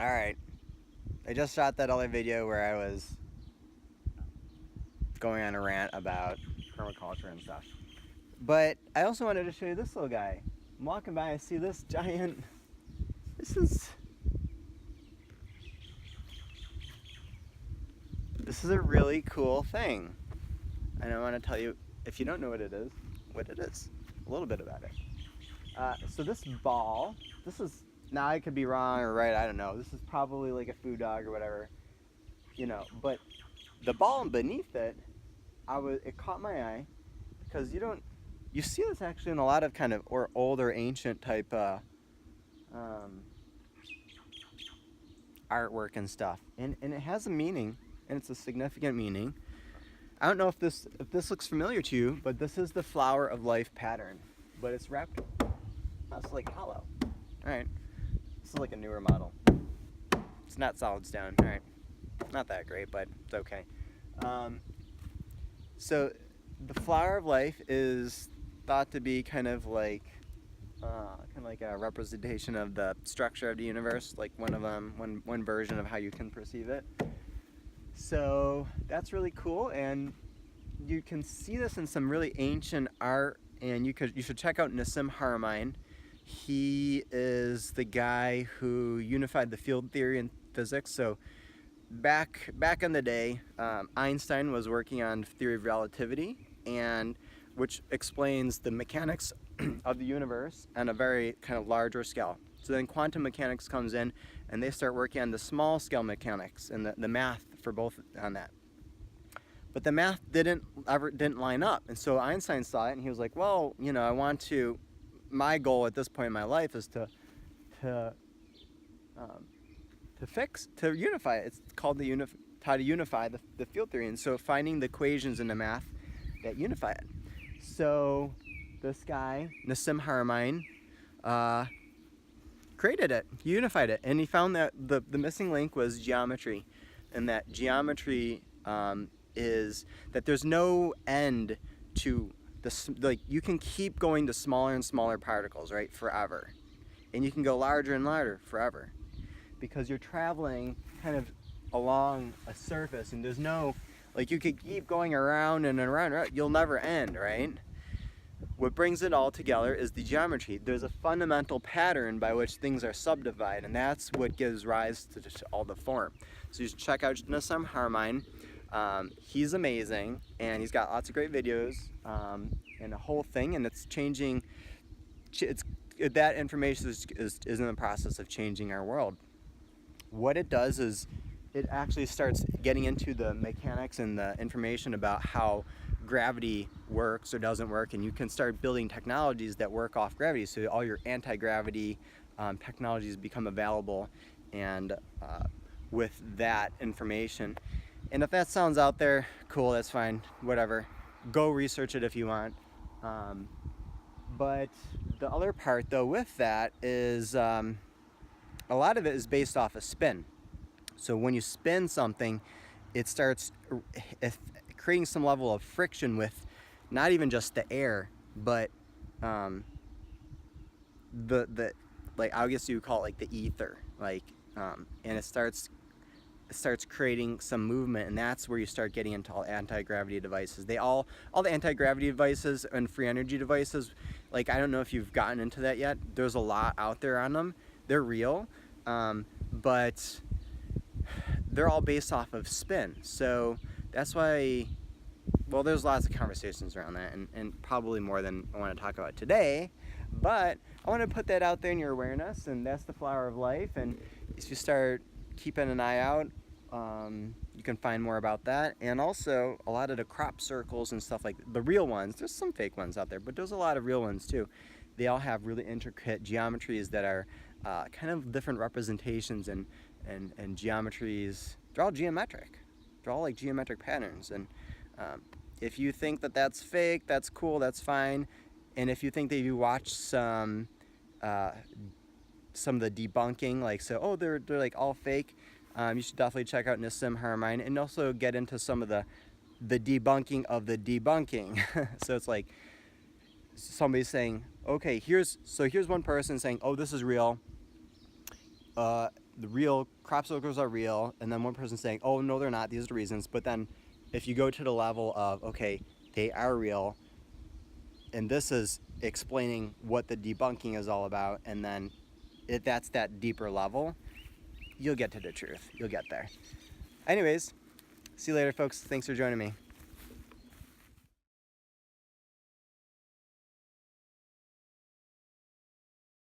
Alright, I just shot that other video where I was going on a rant about permaculture and stuff. But I also wanted to show you this little guy. I'm walking by, I see this giant, this is a really cool thing. And I want to tell you, if you don't know what it is, a little bit about it. So this ball, now I could be wrong or right, I don't know. This is probably like a food dog or whatever, but the ball beneath it, it caught my eye because you see this actually in a lot of kind of older ancient type artwork and stuff, and it has a meaning, and it's a significant meaning. I don't know if this looks familiar to you, but this is the flower of life pattern, but it's wrapped. That's like hollow. All right, this is like a newer model. It's not solid stone. All right, not that great, but it's okay. So the flower of life is thought to be kind of like a representation of the structure of the universe, like one version of how you can perceive it. So that's really cool, and you can see this in some really ancient art, and you should check out Nassim Haramein. He is the guy who unified the field theory in physics. So back in the day, Einstein was working on theory of relativity, and which explains the mechanics of the universe on a very kind of larger scale. So then quantum mechanics comes in, and they start working on the small scale mechanics and the math for both on that. But the math didn't line up, and so Einstein saw it, and he was like, well, my goal at this point in my life is to unify it. It's called how to unify the field theory, and so finding the equations in the math that unify it. So this guy, Nassim Haramein, created it, unified it, and he found that the missing link was geometry, and that geometry is that there's no end to you can keep going to smaller and smaller particles, right, forever, and you can go larger and larger forever, because you're traveling kind of along a surface, and there's no, you could keep going around and around, you'll never end, right? What brings it all together is the geometry. There's a fundamental pattern by which things are subdivided, and that's what gives rise to all the form. So you should check out Nassim Haramein. He's amazing, and he's got lots of great videos and a whole thing, and it's changing. That information is in the process of changing our world. What it does is it actually starts getting into the mechanics and the information about how gravity works or doesn't work, and you can start building technologies that work off gravity, so all your anti-gravity technologies become available, and with that information. And if that sounds out there, cool, that's fine, whatever. Go research it if you want. But the other part, though, with that is a lot of it is based off of spin. So when you spin something, it starts creating some level of friction with not even just the air, but I guess you would call it like the ether, and it starts creating some movement, and that's where you start getting into all anti-gravity devices. All the anti-gravity devices and free energy devices, I don't know if you've gotten into that yet. There's a lot out there on them. They're real, but they're all based off of spin. So that's why, well, there's lots of conversations around that, and probably more than I want to talk about today, but I want to put that out there in your awareness, and that's the flower of life. And if you start keeping an eye out, you can find more about that. And also a lot of the crop circles and stuff, like the real ones, there's some fake ones out there, but there's a lot of real ones too. They all have really intricate geometries that are kind of different representations and geometries. They're all geometric. They're all like geometric patterns. And if you think that that's fake, that's cool, that's fine. And if you think that you watch some of the debunking, they're like all fake, you should definitely check out Nassim Haramein, and also get into some of the debunking of the debunking. So it's like somebody's saying, okay, here's one person saying, oh, this is real. the real crop circles are real, and then one person saying, oh no they're not, these are the reasons. But then if you go to the level of, okay, they are real, and this is explaining what the debunking is all about, and then if that's that deeper level, you'll get to the truth. You'll get there. Anyways, see you later folks. Thanks for joining me.